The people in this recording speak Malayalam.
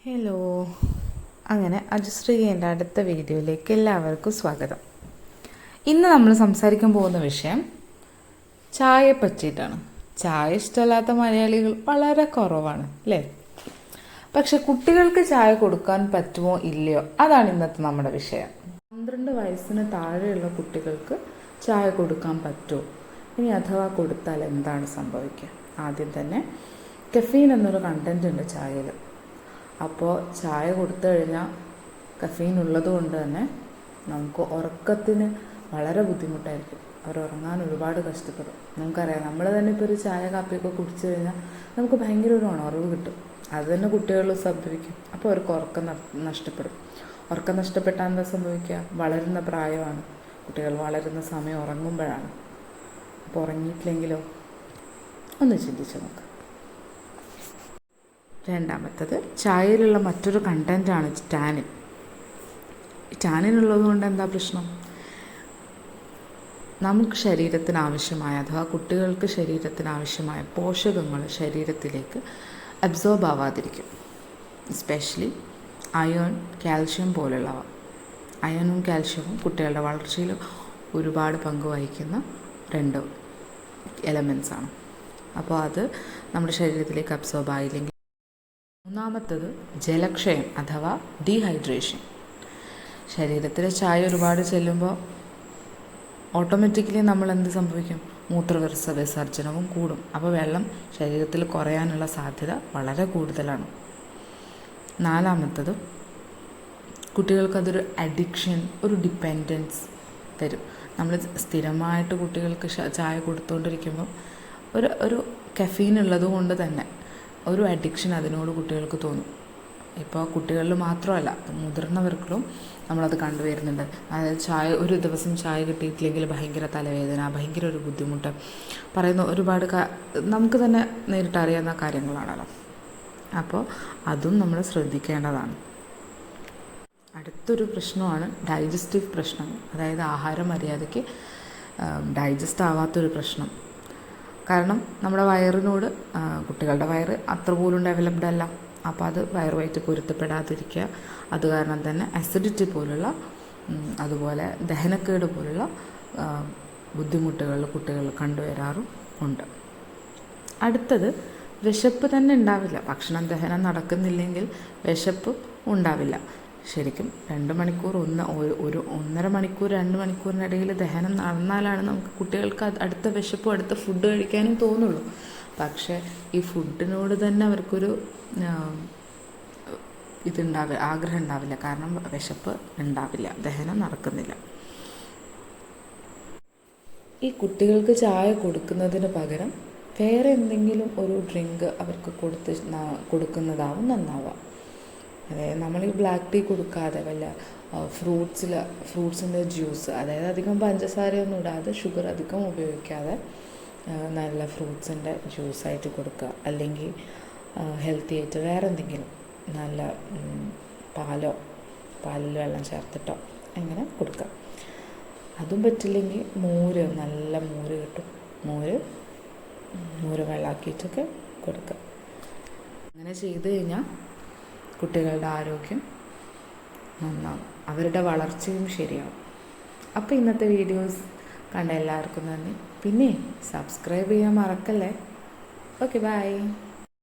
ഹലോ, അങ്ങനെ അജുശ്രീൻ്റെ അടുത്ത വീഡിയോയിലേക്ക് എല്ലാവർക്കും സ്വാഗതം. ഇന്ന് നമ്മൾ സംസാരിക്കാൻ പോകുന്ന വിഷയം ചായയെ പറ്റിയിട്ടാണ്. ചായ ഇഷ്ടമല്ലാത്ത മലയാളികൾ വളരെ കുറവാണ് അല്ലേ? പക്ഷെ കുട്ടികൾക്ക് ചായ കൊടുക്കാൻ പറ്റുമോ ഇല്ലയോ, അതാണ് ഇന്നത്തെ നമ്മുടെ വിഷയം. 12 വയസ്സിന് താഴെയുള്ള കുട്ടികൾക്ക് ചായ കൊടുക്കാൻ പറ്റുമോ, ഇനി അഥവാ കൊടുത്താൽ എന്താണ് സംഭവിക്കുക? ആദ്യം തന്നെ കഫീൻ എന്നൊരു കണ്ടൻറ് ഉണ്ട് ചായയിൽ. അപ്പോൾ ചായ കൊടുത്തു കഴിഞ്ഞാൽ കഫീൻ ഉള്ളത് കൊണ്ട് തന്നെ നമുക്ക് ഉറക്കത്തിന് വളരെ ബുദ്ധിമുട്ടായിരിക്കും. അവർ ഉറങ്ങാൻ ഒരുപാട് കഷ്ടപ്പെടും. നമുക്കറിയാം, നമ്മൾ തന്നെ ഇപ്പോൾ ഒരു ചായ കാപ്പിയൊക്കെ കുടിച്ചു കഴിഞ്ഞാൽ നമുക്ക് ഭയങ്കര ഒരു ഉണർവ് കിട്ടും. അത് തന്നെ കുട്ടികളിൽ സംഭവിക്കും. അപ്പോൾ അവർക്ക് ഉറക്കം നഷ്ടപ്പെടും. ഉറക്കം നഷ്ടപ്പെട്ടാൽ എന്താ സംഭവിക്കുക? വളരുന്ന പ്രായമാണ്, കുട്ടികൾ വളരുന്ന സമയം ഉറങ്ങുമ്പോഴാണ്. അപ്പോൾ ഉറങ്ങിയിട്ടില്ലെങ്കിലോ? ഒന്ന് ചിന്തിച്ച് നോക്കാം. രണ്ടാമത്തത്, ചായയിലുള്ള മറ്റൊരു കണ്ടൻറ്റാണ് ടാനിൻ. ടാനിൻ ഉള്ളത് കൊണ്ട് എന്താ പ്രശ്നം? നമുക്ക് ശരീരത്തിന് ആവശ്യമായ, അഥവാ കുട്ടികൾക്ക് ശരീരത്തിന് ആവശ്യമായ പോഷകങ്ങൾ ശരീരത്തിലേക്ക് അബ്സോർബ് ആവാതിരിക്കും. എസ്പെഷ്യലി അയേൺ, കാൽഷ്യം പോലുള്ളവ. അയണും കാൽഷ്യവും കുട്ടികളുടെ വളർച്ചയിൽ ഒരുപാട് പങ്ക് വഹിക്കുന്ന 2 എലമെൻറ്റ്സാണ്. അപ്പോൾ അത് നമ്മുടെ ശരീരത്തിലേക്ക് അബ്സോർബ് ആയില്ലെങ്കിൽ. മൂന്നാമത്തത് ജലക്ഷയം അഥവാ ഡീഹൈഡ്രേഷൻ. ശരീരത്തിൽ ചായ ഒരുപാട് ചെല്ലുമ്പോൾ ഓട്ടോമാറ്റിക്കലി നമ്മൾ എന്ത് സംഭവിക്കും? വിസർജനവും കൂടും. അപ്പോൾ വെള്ളം ശരീരത്തിൽ കുറയാനുള്ള സാധ്യത വളരെ കൂടുതലാണ്. നാലാമത്തത്, കുട്ടികൾക്കതൊരു അഡിക്ഷൻ, ഒരു ഡിപ്പെൻഡൻസ് തരും. നമ്മൾ സ്ഥിരമായിട്ട് കുട്ടികൾക്ക് ചായ കൊടുത്തുകൊണ്ടിരിക്കുമ്പോൾ ഒരു കഫീൻ ഉള്ളത് കൊണ്ട് തന്നെ ഒരു അഡിക്ഷൻ അതിനോട് കുട്ടികൾക്ക് തോന്നും. ഇപ്പോൾ കുട്ടികളിൽ മാത്രമല്ല, മുതിർന്നവർക്കും നമ്മളത് കണ്ടുവരുന്നുണ്ട്. അതായത് ഒരു ദിവസം ചായ കിട്ടിയിട്ടില്ലെങ്കിൽ ഭയങ്കര തലവേദന, ഭയങ്കര ഒരു ബുദ്ധിമുട്ട് പറയുന്ന ഒരുപാട് നമുക്ക് തന്നെ നേരിട്ടറിയാവുന്ന കാര്യങ്ങളാണല്ലോ. അപ്പോൾ അതും നമ്മൾ ശ്രദ്ധിക്കേണ്ടതാണ്. അടുത്തൊരു പ്രശ്നമാണ് ഡൈജസ്റ്റീവ് പ്രശ്നം. അതായത് ആഹാരം മര്യാദയ്ക്ക് ഡൈജസ്റ്റ് ആവാത്തൊരു പ്രശ്നം. കാരണം നമ്മുടെ വയറിനോട്, കുട്ടികളുടെ വയറ് അത്ര പോലും ഡെവലപ്ഡ് അല്ല. അപ്പോൾ അത് വയറുമായിട്ട് പൊരുത്തപ്പെടാതിരിക്കുക. അത് കാരണം തന്നെ അസിഡിറ്റി പോലുള്ള, അതുപോലെ ദഹനക്കേട് പോലുള്ള ബുദ്ധിമുട്ടുകൾ കുട്ടികൾ കണ്ടുവരാറും ഉണ്ട്. അടുത്തത്, വിശപ്പ് തന്നെ ഉണ്ടാവില്ല. ഭക്ഷണം ദഹനം നടക്കുന്നില്ലെങ്കിൽ വിശപ്പ് ഉണ്ടാവില്ല. ശരിക്കും 2 മണിക്കൂർ, 1.5 മണിക്കൂർ 2 മണിക്കൂറിനിടയിൽ ദഹനം നടന്നാലാണ് നമുക്ക് കുട്ടികൾക്ക് അടുത്ത വിശപ്പും അടുത്ത ഫുഡ് കഴിക്കാനും തോന്നുള്ളൂ. പക്ഷേ ഈ ഫുഡിനോട് തന്നെ അവർക്കൊരു ആഗ്രഹം ഉണ്ടാവില്ല. കാരണം വിശപ്പ് ഉണ്ടാവില്ല, ദഹനം നടക്കുന്നില്ല. ഈ കുട്ടികൾക്ക് ചായ കൊടുക്കുന്നതിന് പകരം വേറെ എന്തെങ്കിലും ഒരു ഡ്രിങ്ക് അവർക്ക് കൊടുക്കുന്നതാവും നന്നാവുക. അതായത് നമ്മൾ ഈ ബ്ലാക്ക് ടീ കൊടുക്കാതെ വല്ല ഫ്രൂട്ട്സിൻ്റെ ജ്യൂസ്, അതായത് അധികം പഞ്ചസാരയൊന്നും ഇടാതെ, ഷുഗർ അധികം ഉപയോഗിക്കാതെ നല്ല ഫ്രൂട്ട്സിൻ്റെ ജ്യൂസായിട്ട് കൊടുക്കുക. അല്ലെങ്കിൽ ഹെൽത്തി ആയിട്ട് വേറെ എന്തെങ്കിലും നല്ല പാലിൽ വെള്ളം ചേർത്തിട്ടോ അങ്ങനെ കൊടുക്കുക. അതും പറ്റില്ലെങ്കിൽ നല്ല മോര് കിട്ടും, മോര് വെള്ളമാക്കിയിട്ടൊക്കെ കൊടുക്കുക. അങ്ങനെ ചെയ്ത് കഴിഞ്ഞാൽ കുട്ടികളുടെ ആരോഗ്യം നന്നാവും, അവരുടെ വളർച്ചയും ശരിയാവും. അപ്പോൾ ഇന്നത്തെ വീഡിയോസ് കണ്ട എല്ലാവർക്കും നന്ദി. പിന്നെ സബ്സ്ക്രൈബ് ചെയ്യാൻ മറക്കല്ലേ. Okay, by.